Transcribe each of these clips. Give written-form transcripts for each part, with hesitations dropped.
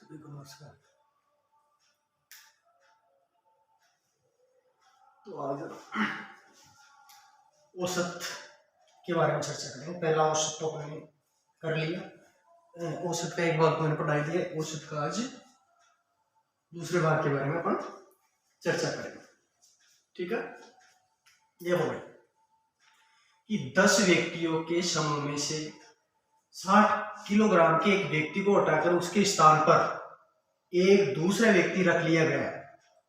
सभी को नमस्कार। तो आज औसत के बारे में चर्चा करेंगे। पहला औसत तो मैंने कर लिया, औसत का एक भाग मैंने पढ़ाई दिया। औसत का आज दूसरे भाग के बारे में अपन चर्चा करेंगे। ठीक है, ये हो गया कि 10 व्यक्तियों के समूह में से 60 किलोग्राम के एक व्यक्ति को हटाकर उसके स्थान पर एक दूसरा व्यक्ति रख लिया गया,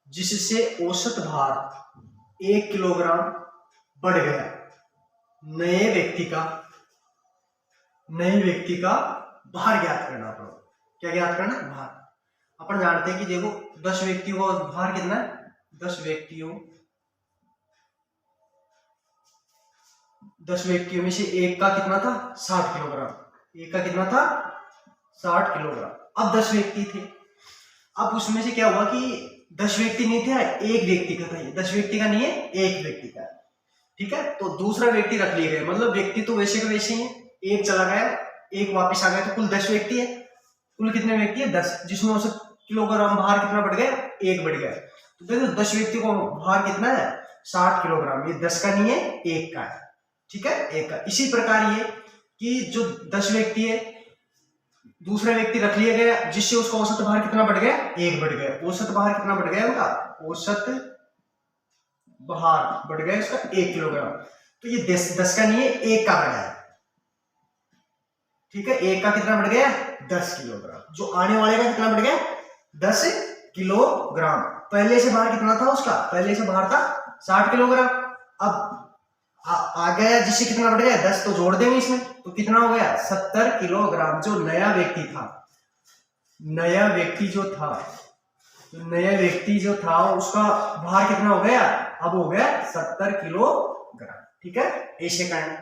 जिससे औसत भार 1 किलोग्राम बढ़ गया। नए व्यक्ति का भार ज्ञात करना। अपन क्या ज्ञात करना? भार। अपन जानते हैं कि देखो 10 व्यक्तियों का भार कितना है? 10 व्यक्तियों में से एक का कितना था? 60 किलोग्राम। एक का कितना था? 60 किलोग्राम। अब 10 व्यक्ति थे। अब उसमें से क्या हुआ कि 10 व्यक्ति नहीं थे, एक व्यक्ति का था। ये 10 व्यक्ति का नहीं है, एक व्यक्ति का। ठीक है, तो दूसरा व्यक्ति रख लिए गए। मतलब व्यक्ति तो वैसे के वैसे ही है, एक चला गया, एक वापस आ गया, तो कुल 10 व्यक्ति है। कुल कितने व्यक्ति है? 10, जिसमें औसत किलोग्राम भार कितना बढ़ गया? 1 बढ़ गया। तो देखो 10 व्यक्ति को भार कितना है? 60 किलोग्राम। ये 10 का नहीं है, 1 का है। ठीक है, 1 का। इसी प्रकार ये कि जो 10 व्यक्ति है, दूसरा व्यक्ति रख लिया गया, जिससे उसका औसत भार कितना बढ़ गया? 1 बढ़ गया। औसत भार कितना बढ़ गया उनका? औसत भार बढ़ गया इसका 1 किलोग्राम। तो ये 10 का नहीं है, 1 का बढ़ा है। ठीक है, 1 का कितना बढ़ गया? 10 किलोग्राम। जो आने वाले का कितना बढ़ गया? 10 किलोग्राम। पहले से भार कितना था उसका? पहले से भार था 60 किलोग्राम। अब आ गया, जिससे कितना बढ़ गया? 10, तो जोड़ देंगे इसमें, तो कितना हो गया? 70 किलोग्राम। जो नया व्यक्ति था, उसका भार कितना हो गया? अब हो गया 70 किलोग्राम। ठीक है, ऐसे करना,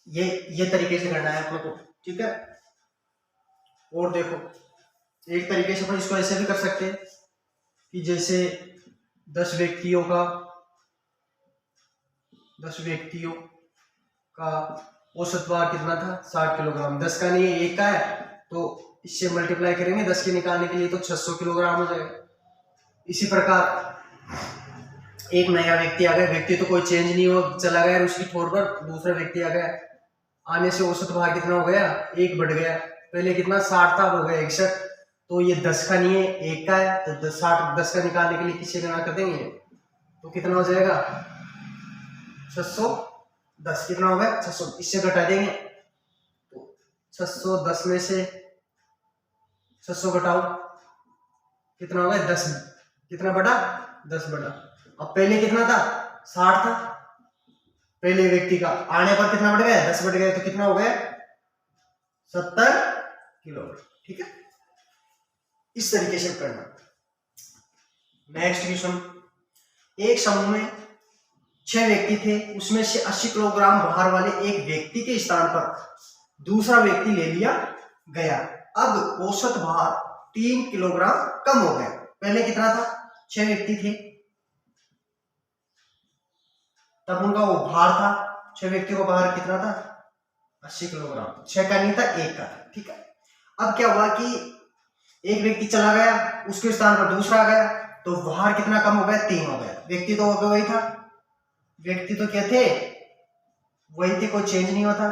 ये तरीके से करना है अपने को। ठीक है, और देखो एक तरीके से अपन इसको ऐसे भी कर सकते हैं कि जैसे 10 व्यक्तियों का औसत भार कितना था? 60 किलोग्राम। 10 का नहीं है, 1 का है, तो इससे मल्टीप्लाई करेंगे 10 के निकालने के लिए, तो 600 किलोग्राम हो जाएगा। इसी प्रकार एक नया व्यक्ति आ गया, व्यक्ति तो कोई चेंज नहीं हो, चला गया, उसकी छोड़ पर दूसरा व्यक्ति आ गया। आने से औसत भार कितना हो गया? 1 बढ़ गया। पहले कितना? 60 था, हो गया 61। तो ये 10 का नहीं है, 1 का है, तो 10 का निकालने के लिए किससे गुणा कर देंगे? तो कितना हो जाएगा? 610। कितना हो गया? 600। इससे घटा देंगे, तो 610 में से 600 घटाओ, कितना हो गया? 10। कितना बढ़ा? 10 बढ़ा। अब पहले कितना था? 60 था पहले व्यक्ति का। आने पर कितना बढ़ गया? 10 बढ़ गया, तो कितना हो गया? 70 किलोग्राम। ठीक है, इस तरीके से करना। नेक्स्ट क्वेश्चन, एक समूह में 6 व्यक्ति थे, उसमें से 80 किलोग्राम भार वाले एक व्यक्ति के स्थान पर दूसरा व्यक्ति ले लिया गया। अब औसत भार 3 किलोग्राम कम हो गया। पहले कितना था? 6 व्यक्ति थे, तब उनका वो भार था, 6 व्यक्तियों का भार कितना था? 80 किलोग्राम। 6 का नहीं था, 1 का था। ठीक है, अब क्या हुआ कि एक व्यक्ति चला गया, उसके स्थान पर दूसरा आ गया, तो भार कितना कम हो गया? 3 हो गया। व्यक्ति तो वही था, व्यक्ति तो क्या थे? वही थे, कोई चेंज नहीं होता,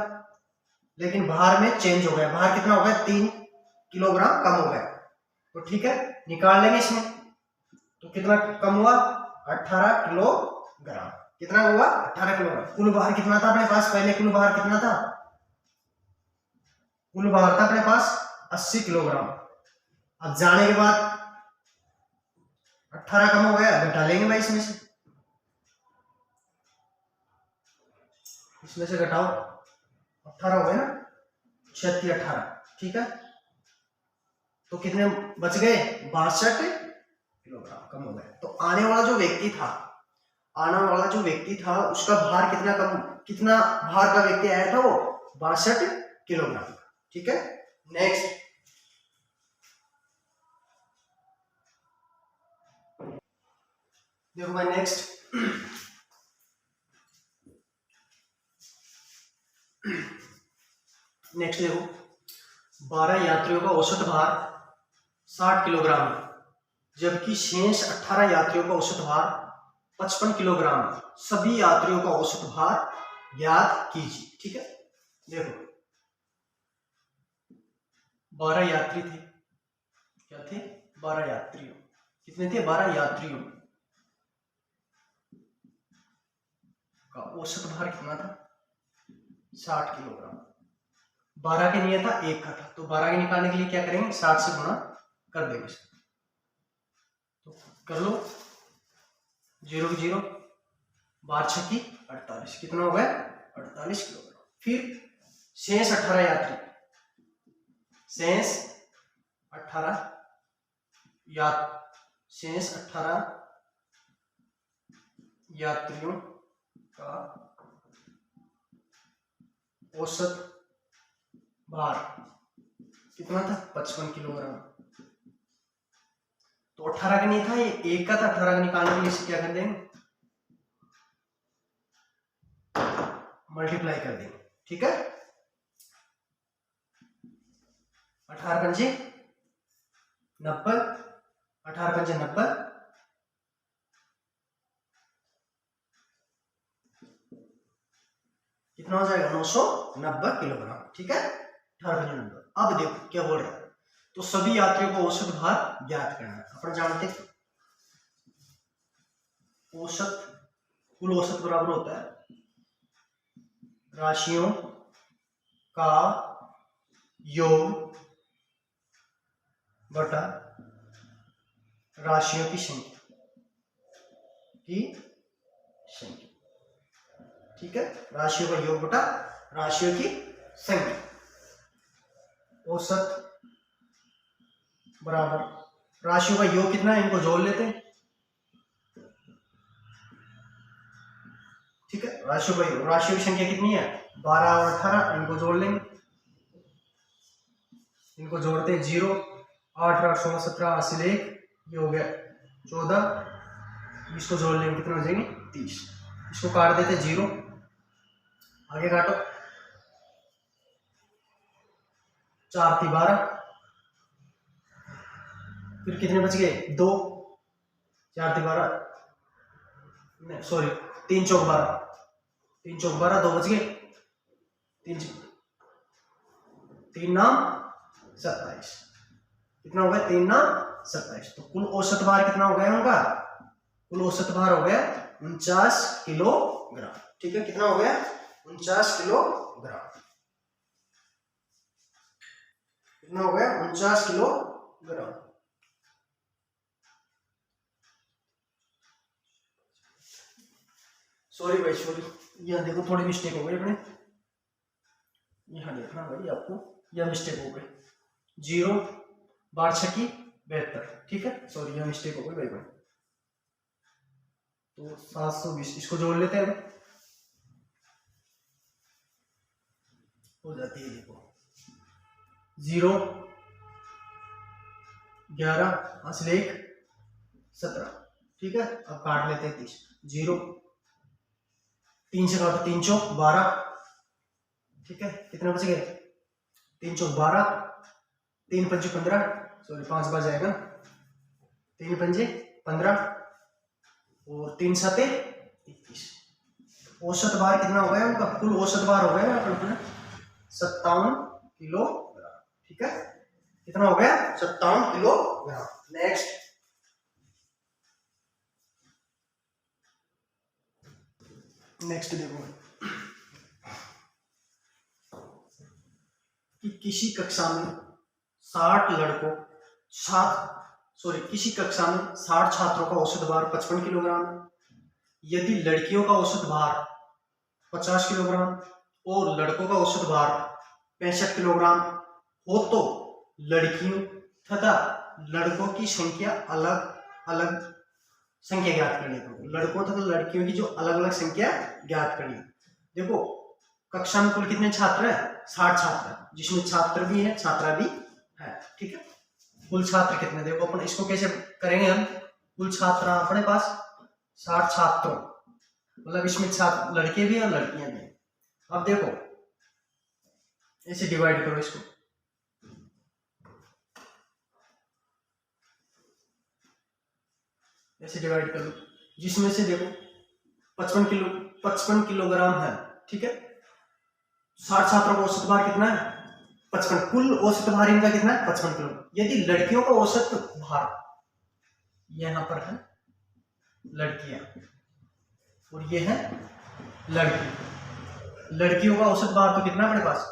लेकिन भार में चेंज हो गया। भार कितना हो गया? 3 किलोग्राम कम हो गया। तो ठीक है, निकाल लेंगे इसमें, तो कितना कम हुआ? 18 किलोग्राम। कितना हुआ? 18 किलोग्राम। कुल भार कितना था अपने पास? पहले कुल भार कितना था? कुल भार था अपने पास 80 किलोग्राम। अब जाने के बाद 18 कम हो गया, घटा लेंगे भाई इसमें से घटाओ, 18 हो गए ना, 36 18। ठीक है, तो कितने बच गए? 62 किलोग्राम कम हो गए। तो आने वाला जो व्यक्ति था उसका भार कितना भार का व्यक्ति आया था? वो 62 किलोग्राम। ठीक है, नेक्स्ट देखो भाई, नेक्स्ट देखो 12 यात्रियों का औसत भार 60 किलोग्राम है, जबकि शेष 18 यात्रियों का औसत भार 55 किलोग्राम है। सभी यात्रियों का औसत भार ज्ञात कीजिए। ठीक है, देखो 12 यात्री थे, क्या थे? 12 यात्रियों, कितने थे? 12 यात्रियों का औसत भार कितना था? 60 किलोग्राम। 12 के नहीं था, एक का था, तो 12 के निकालने के लिए क्या करेंगे? 60 से गुणा कर देंगे इसको, तो कर लो, 0 की 0, 12 छक्की 48, कितना हो गया? 48 किलोग्राम। फिर शेष 18 यात्री, शेष 18 यात्रियों का औसत भार कितना था? 55 किलोग्राम। तो 18 का नहीं था, ये एक का था, 18 का निकालने के लिए इसे क्या कर देंगे? मल्टीप्लाई कर देंगे। ठीक है, 18 पंजे 90, 18 पंजे 90, कितना हो जाएगा? 990 किलोग्राम। ठीक है, 18 पंजे 90। अब देखो क्या बोल रहा है, तो सभी यात्रियों को औसत भार ज्ञात करना है। अपन जानते हैं औसत, कुल औसत बराबर होता है राशियों का योग बटा राशियों की संख्या ठीक है, राशियों का योग बटा राशियों की संख्या। औसत बराबर राशियों का योग कितना है, इनको जोड़ लेते हैं। ठीक है, राशियों का योग, राशियों की संख्या कितनी है? 12 और 18, इनको जोड़ लेंगे, इनको जोड़ते हैं 0, 8, 8, 16, 17, 80, 1, ये हो गया 14, इसको जोड़ लेंगे, कितना हो जाएंगे? 30। इसको काट देते 0, आगे काटो, 4 थी 12, फिर कितने बच गए? 2, 4 थी 12, नहीं सॉरी, 3 चौक 12, 3 चौक 12, 2 बच गए, 3 नाम 27, कितना हो गया? 3 नाम 27। तो कुल औसत भार कितना हो गया उनका? कुल औसत भार हो गया 49 किलोग्राम। ठीक है, कितना हो गया? 49 किलोग्राम। कितना हो गया? 49 किलोग्राम। सॉरी भाई, सॉरी, यहाँ देखो थोड़ी मिस्टेक हो गई अपने, यहाँ देखना भाई आपको, यह मिस्टेक हो गई, 0, 12 छक्की 72। ठीक है, सॉरी यहाँ मिस्टेक हो गई भाई। तो 720, इसको जोड़ लेते हैं, हो जाती है, देखो 0, 11, 1, 17। ठीक है, अब काट लेते हैं 30, 0, 3 से काटो, 3 चौक 12। ठीक है, कितने बच गए? 3 चौक 12, 3 पंजे 15, सॉरी 5 बार जाएगा, 3 पंजे 15 और 3 7 21। औसत भार कितना हो गया उनका? कुल औसत भार हो गया अपना 57 किलोग्राम। ठीक है, कितना हो गया? 57 किलोग्राम। नेक्स्ट, देखो कि किसी कक्षा में 60 लड़कों किसी कक्षा में 60 छात्रों का औसत भार 55 किलोग्राम है। यदि लड़कियों का औसत भार 50 किलोग्राम और लड़कों का औसत भार 65 किलोग्राम हो तो लड़कियों तथा लड़कों की संख्या अलग अलग संख्या ज्ञात करनी है। लड़कों तथा लड़कियों की जो अलग अलग संख्या ज्ञात करनी है। देखो कक्षा में कुल कितने छात्र हैं? 60 छात्र, जिसमें छात्र भी है छात्रा भी है। ठीक है, कुल छात्र कितने? देखो अपन इसको कैसे करेंगे, हम कुल छात्र अपने पास 60 छात्रों, मतलब इसमें छात्र लड़के भी और लड़कियां भी। अब देखो ऐसे डिवाइड करो इसको, ऐसे डिवाइड कर लो, जिसमें से देखो 55 किलोग्राम है, ठीक है। 60 छात्रों का औसत भार कितना है? 55। कुल औसत भार इनका कितना है? 55 किलो। यदि लड़कियों का औसत भार, यहां पर है लड़कियां और ये है लड़की, लड़कियों का औसत भार तो कितना अपने पास?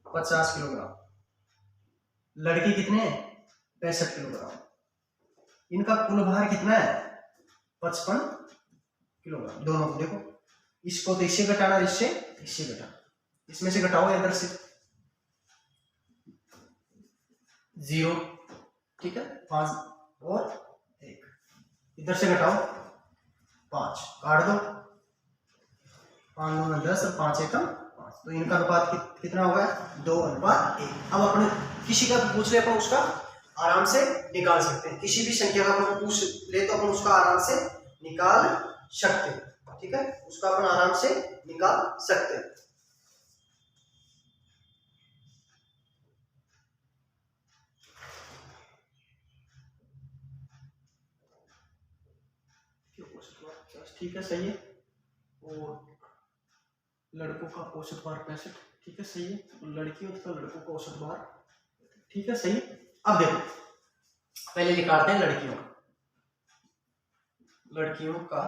50 किलोग्राम। लड़के कितने हैं? 65 किलोग्राम। इनका कुल भार कितना है? 55 किलोग्राम। दोनों को देखो, इसको तो इससे घटाना, इससे घटाना, इसमें से घटाओ इधर से 0, ठीक है। 5 और 1, इधर से घटाओ 5, काट दो, 5 दूना 10 और 5 एकम 5, तो इनका अनुपात कितना होगा? 2:1। अब अपने किसी का पूछ ले अपन उसका आराम से निकाल सकते हैं, किसी भी संख्या का अपन पूछ ले तो अपन उसका आराम से निकाल सकते हैं, ठीक है। उसका अपन आराम से निकाल सकते हैं। ठीक है, सही है। और लड़कों का औसत भार 65, ठीक है, सही है। और लड़कियों तथा लड़कों का औसत भार, ठीक है, सही है। अब देखो, पहले निकालते हैं लड़कियों का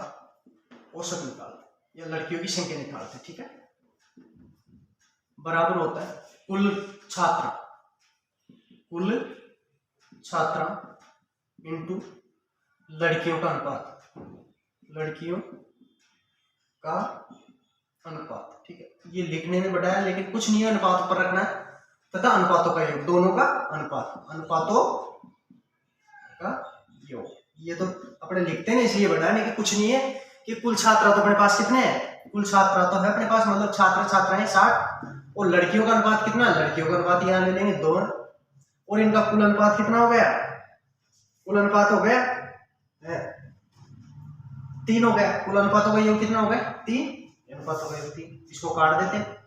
औसत निकालते या लड़कियों की संख्या निकालते हैं, ठीक है। बराबर होता है कुल छात्रा इंटू लड़कियों का अनुपात, ठीक है। ये लिखने में बड़ा है लेकिन कुछ नहीं है, अनुपात पर रखना है तथा अनुपातों का योग, दोनों का अनुपातों का योग। ये तो अपने लिखते हैं इसलिए बड़ा है, लेकिन कुछ नहीं है कि कुल छात्रा तो अपने पास कितने हैं? कुल छात्रा तो है अपने पास, मतलब छात्र छात्राएं 60, और लड़कियों का अनुपात कितना? लड़कियों का अनुपात यहाँ ले लेंगे 2, और इनका कुल अनुपात कितना हो गया? कुल अनुपात हो गया 3 हो गया। कुल अनुपातों का योग कितना हो गया? 3। अनुपातों का योग 3, इसको काट देते हैं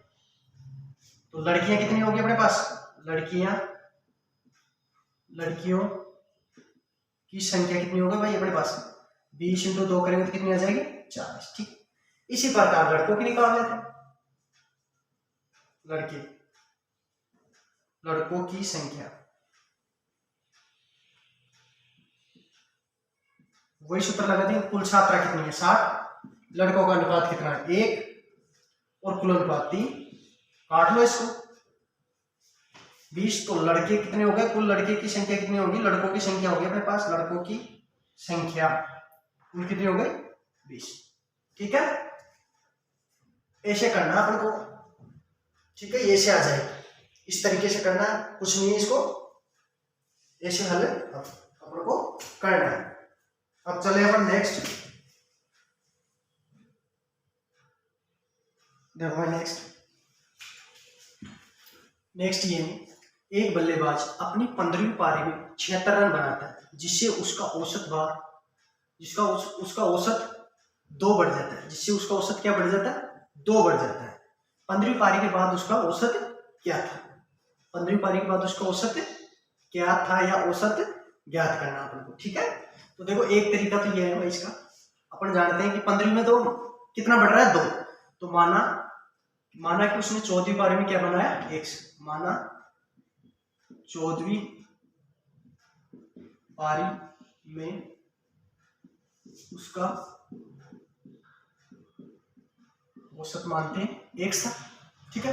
तो लड़कियां कितनी होगी अपने पास? लड़कियों की संख्या कितनी होगी भाई अपने पास? 20 × 2 करेंगे तो कितनी आ जाएगी? 40, ठीक। इसी प्रकार लड़कों की निकाल लेते हैं। लड़कों की संख्या, वही सूत्र लगा देंगे। कुल छात्रा कितनी है? 60, लड़कों का अनुपात कितना है? 1, और कुल अनुपात 3, काट लो इसको 20, तो लड़के कितने हो गए? कुल लड़के की संख्या कितनी होगी? लड़कों की संख्या होगी अपने पास, लड़कों की संख्या कुल कितनी हो गई? 20, ठीक है। ऐसे करना अपन को, ठीक है, ऐसे आ जाएगी, इस तरीके से करना, कुछ नहीं है, इसको ऐसे हल अपन को करना है। अब चले अपन नेक्स्ट, देखो नेक्स्ट ये है, एक बल्लेबाज अपनी 15वीं पारी में 76 रन बनाता है, जिससे उसका औसत औसत 2 बढ़ जाता है, जिससे उसका औसत क्या बढ़ जाता है? 2 बढ़ जाता है। 15वीं पारी के बाद उसका औसत क्या था? 15वीं पारी के बाद उसका औसत क्या था या औसत ज्ञात करना अपन को, ठीक है। तो देखो, एक तरीका तो ये है भाई इसका, अपन जानते हैं कि 15वीं में तो कितना बढ़ रहा है? 2। तो माना कि उसने 14वीं पारी में क्या बनाया? 1। माना 14वीं पारी में उसका औसत मानते हैं 1 था, ठीक है।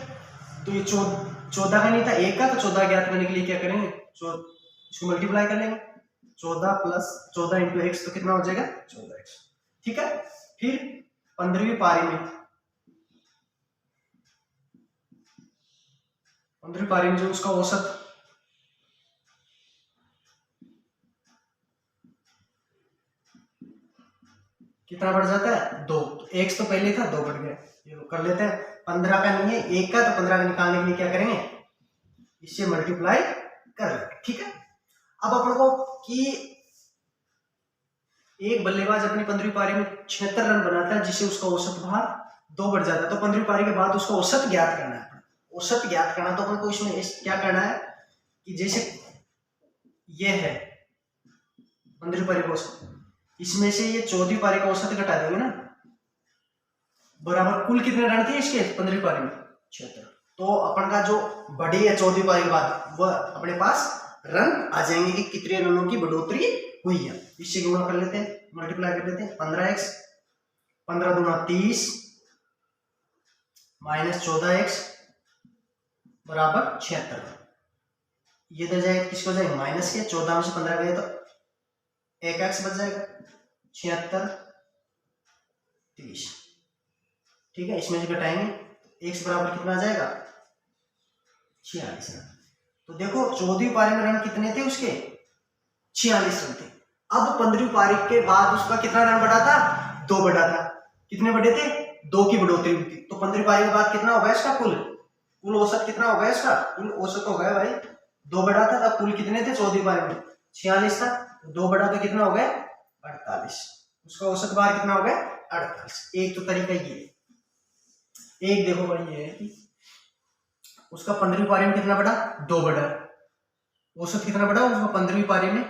तो ये 14 का नहीं था, 1 का, तो 14 ज्ञात करने के लिए क्या करेंगे? इसको मल्टीप्लाई कर लेंगे, 14 + 14 × x, तो कितना हो जाएगा? 14x, ठीक है। फिर 15वीं पारी में जो उसका औसत कितना बढ़ जाता है? 2। तो x तो पहले था, 2 बढ़ गया, ये कर लेते हैं। 15 का नहीं है, 1 का, तो 15 का निकालने के लिए क्या करेंगे? इससे मल्टीप्लाई कर लेंगे, ठीक है। अब अपन को कि एक बल्लेबाज अपनी 15वीं पारी में 76 रन बनाता है, जिससे उसका औसत भार 2 बढ़ जाता है, तो 15वीं पारी के बाद उसका औसत ज्ञात करना है। औसत ज्ञात करना तो अपन को इसमें क्या करना है कि जैसे ये है 15वीं पारी का औसत, इसमें से ये 14वीं पारी का औसत घटा देंगे ना, बराबर कुल कितने रन थे इसके 15वीं पारी में 76। तो अपन का जो बढ़ी है 14वीं पारी के बाद वह अपने पास रन आ जाएंगे कि कितने रनों की बढ़ोतरी हुई है। इससे गुणा कर लेते हैं, मल्टीप्लाई कर लेते हैं। 15x 15 दूना 30 माइनस 14x बराबर 76। ये तो जाएगा किसको जाएगा माइनस के, 14 में से 15 गए तो 1x बच जाएगा 76 30। ठीक है, इसमें से घटाएंगे x बराबर कितना आ जाएगा 46 रन। तो देखो 14वीं पारी में रन कितने थे उसके 46 रन थे। अब 15वीं पारी के बाद उसका कितना रन बढ़ा था 2 बढ़ा था। कितने बढ़े थे 2 की बढ़ोतरी हुई थी। तो 15वीं पारी के बाद कितना होगा इसका कुल औसत कितना होगा इसका कुल औसत हो गया भाई 2 बढ़ा था। तब कुल कितने थे 14वीं पारी में 46 था, 2 बढ़ा तो कितना हो गया 48। उसका औसत बार कितना हो गया 48। एक तो तरीका ये है। एक देखो भाई ये है कि उसका 15वीं पारी में कितना बढ़ा 2 बढ़ा, औसत कितना बढ़ा उसका 15वीं पारी में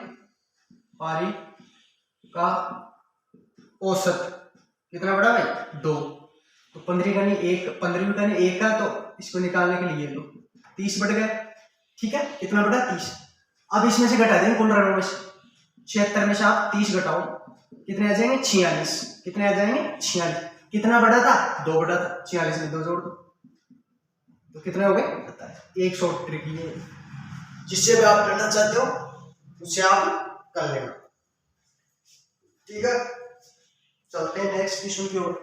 पारी का औसत कितना बढ़ा भाई 2। तो 15वीं का नहीं 1, 15वीं का नहीं 1 का, तो इसको निकालने के लिए लो 30 बढ़ गए। ठीक है, कितना बढ़ा 30। अब इसमें से घटा देंगे कुल रनों में से 76 में से आप 30 घटाओ कितने आ जाएंगे 46। कितने आ जाएंगे 46। कितना बढ़ा था 2 बढ़ा था, 46 में 2 जोड़ दो तो कितने हो गए 27। एक शॉर्ट ट्रिक ये जिससे भी आप करना चाहते हो उससे आप कर लेना। ठीक है, चलते हैं नेक्स्ट क्वेश्चन की ओर।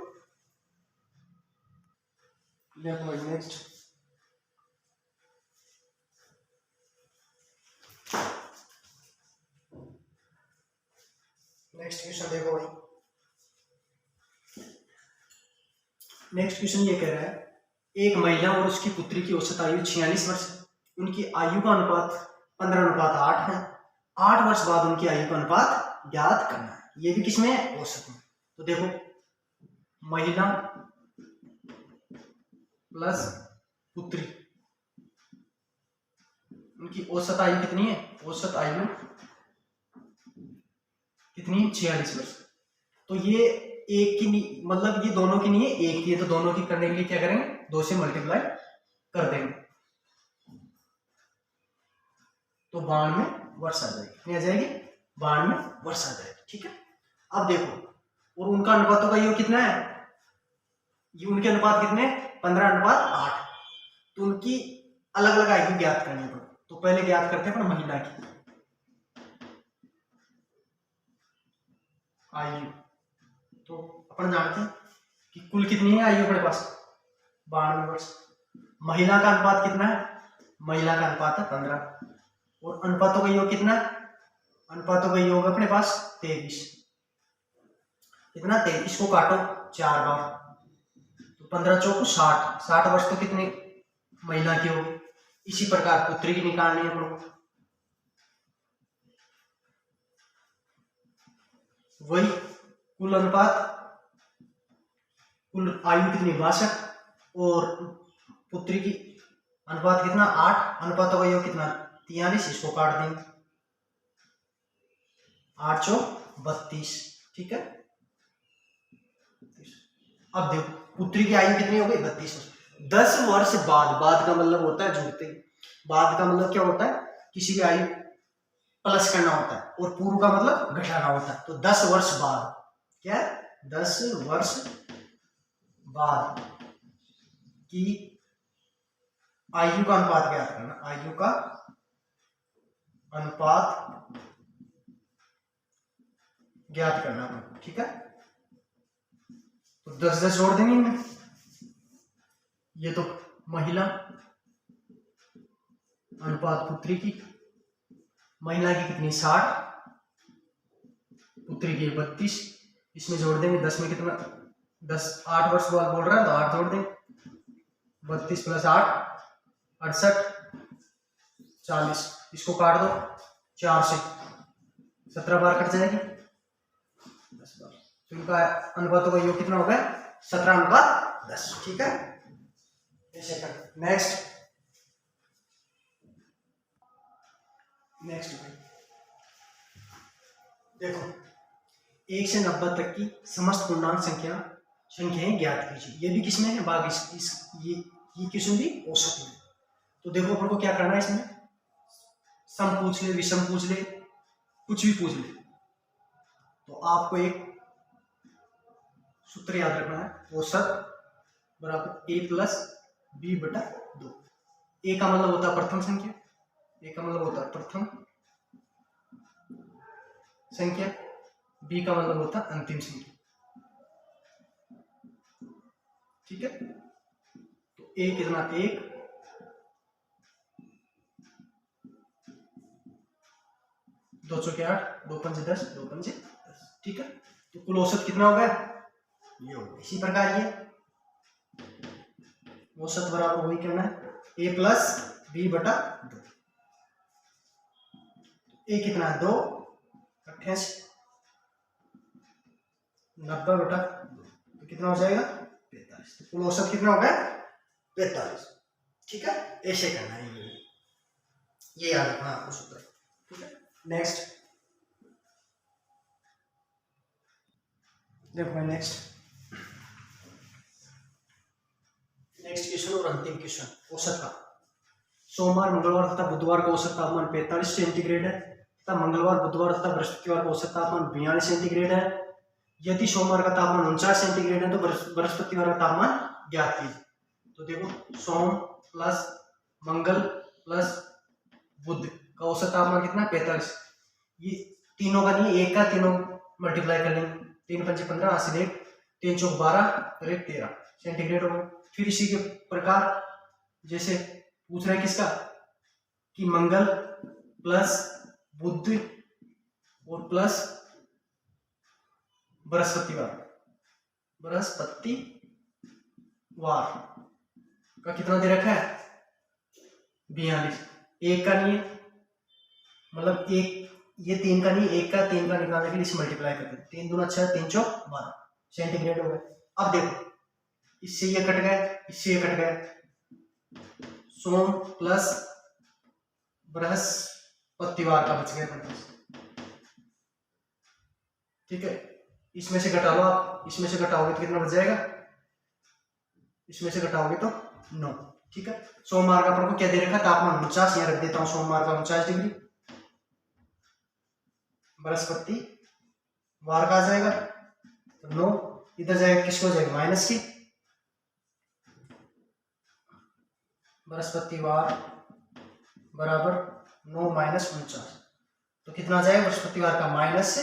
देखो नेक्स्ट क्वेश्चन देखो भाई। नेक्स्ट क्वेश्चन ये कह रहा है एक महिला और उसकी पुत्री की औसत आयु 46 वर्ष, उनकी आयु का अनुपात 15:8 है। 8 वर्ष बाद उनकी आयु का अनुपात ज्ञात करना है। ये भी किसमें औसत में। तो देखो महिला प्लस पुत्री, उनकी औसत आयु कितनी है, औसत आयु कितनी है 46 वर्ष। तो ये एक की मतलब ये दोनों की नहीं है एक की है, तो दोनों की करने के लिए क्या करेंगे 2 से मल्टीप्लाई कर देंगे तो 92 वर्ष आ जाएगी। कितनी आ जाएगी 92 वर्ष आ जाएगी। ठीक है, अब देखो और उनका अनुपातों का योग कितना है, ये उनके अनुपात कितने 15:8। तो उनकी अलग अलग आयु ज्ञात करनी पड़े। तो पहले ज्ञात करते हैं महिला की आयु। तो अपन जानते हैं कि कुल कितनी है आयु अपने पास 92 वर्ष। महिला का अनुपात कितना है, महिला का अनुपात है 15 और अनुपातों का योग कितना है, अनुपातों का योग अपने पास 23। कितना 23, इसको काटो 4 बार तो 15 चौको 60। 60 वर्ष तो कितनी महिला की होगी। इसी प्रकार पुत्री की निकालनी है अपनों, वही कुल अनुपात कुल आयु कितनी 62 और पुत्री की अनुपात कितना 8, अनुपातों का योग कितना 43। इसको काट देंगे 8 चौक 32। ठीक है, अब देखो पुत्री की आयु कितनी हो गई 32 वर्ष। 10 वर्ष बाद का मतलब होता है जुड़ते, बाद का मतलब क्या होता है किसी भी आयु प्लस करना होता है और पूर्व का मतलब घटाना होता है। तो 10 वर्ष बाद क्या 10 वर्ष बाद की आयु का अनुपात ज्ञात करना, आयु का अनुपात ज्ञात करना। ठीक है, तो 10 जोड़ देंगे इनमें। ये तो महिला अनुपात पुत्री की, महिला की कितनी 60, पुत्री की 32। इसमें जोड़ देंगे 10 में कितना 10 8 वर्ष बाद बोल रहा है तो 8 जोड़ देंगे 32 + 8 68 40। इसको काट दो 4 से 17 बार कट जाएगी 10 बार। तो इनका अनुपातों का योग कितना हो गया 17:10। ठीक है, ऐसे कर। नेक्स्ट देखो 1 से 90 तक की समस्त पूर्णांक संख्याएं ज्ञात कीजिए। ये भी किसमें है, भाग ये किसमें भी औसत में। तो देखो अपन को क्या करना है, इसमें सम पूछ ले, विषम पूछ ले, कुछ भी पूछ ले, तो आपको एक सूत्र याद रखना है, औसत बराबर a प्लस बी बटा 2। ए का मतलब होता है प्रथम संख्या, ए का मतलब होता है प्रथम संख्या, बी का मतलब होता है अंतिम संख्या। ठीक है, तो ए कितना, 1, 2 चौके 8, 2 पंजे 10, 2 पंजे 10। ठीक है, तो कुल औसत कितना हो गया, ये हो गया। इसी प्रकार ये औसत बराबर वही करना है, a प्लस बी बटा 2। ए कितना है, 2, 88, 90 बटा 2, तो कितना हो जाएगा 45। तो कुल औसत कितना हो गया 45। ठीक है, ऐसे करना है, ये याद रखना आपको सूत्र। ठीक है, नेक्स्ट देखो, नेक्स्ट क्वेश्चन और अंतिम क्वेश्चन औसत का। सोमवार, मंगलवार तथा बुधवार का औसत तापमान 45 सेंटीग्रेड है तथा मंगलवार, बुधवार तथा बृहस्पतिवार का औसत तापमान 42 सेंटीग्रेड है। यदि सोमवार का तापमान 49 सेंटीग्रेड है तो बृहस्पतिवार का तापमान ज्ञात कीजिए। तो देखो, सोम प्लस मंगल प्लस बुध का औसत तापमान कितना, 45। ये तीनों का नहीं, एक का तीनों मल्टीप्लाई कर लेंगे, 3 पंजे 15, 80 1, 3 चौक 12 और 1 13 सेंटीग्रेड हो गए। फिर इसी के प्रकार जैसे पूछ रहे हैं किसका, कि मंगल प्लस बुध और प्लस बृहस्पतिवार का कितना दे रखा है, 42। एक का नहीं है, मतलब एक, ये 3 का नहीं, एक का 3 का निकालने के लिए इसे मल्टीप्लाई करते हैं, 3 दूना 6, 3 चौक 12 सेंटीग्रेड हो गए। अब देखो, इससे ये कट गए, इससे ये कट गए, सोम प्लस बृहस्पतिवार का बच गया 45। ठीक है, इसमें से घटा लो आप, इसमें से घटाओगे तो कितना बच जाएगा, इसमें से घटाओगे तो 9। ठीक है, सोमवार का अपन को क्या दे रखा, तापमान 49, यहाँ रख देता हूं सोमवार का 49 डिग्री, बृहस्पतिवार का आ जाएगा तो 9, इधर जाएगा किसको जाएगा, माइनस की, बृहस्पतिवार बराबर 9 माइनस 49, तो कितना जाएगा बृहस्पतिवार का, माइनस से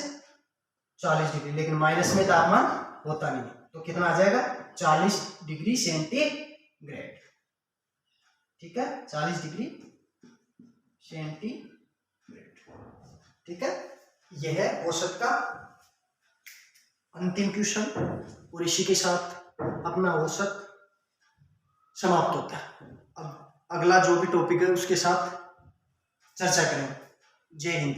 40 डिग्री, लेकिन माइनस में तापमान होता नहीं, तो कितना आ जाएगा 40 डिग्री सेंटीग्रेड। ठीक है, 40 डिग्री सेंटीग्रेड। ठीक है, यह है औसत का अंतिम क्वेश्चन, और इसी के साथ अपना औसत समाप्त होता है। अब अगला जो भी टॉपिक है उसके साथ चर्चा करें। जय हिंद।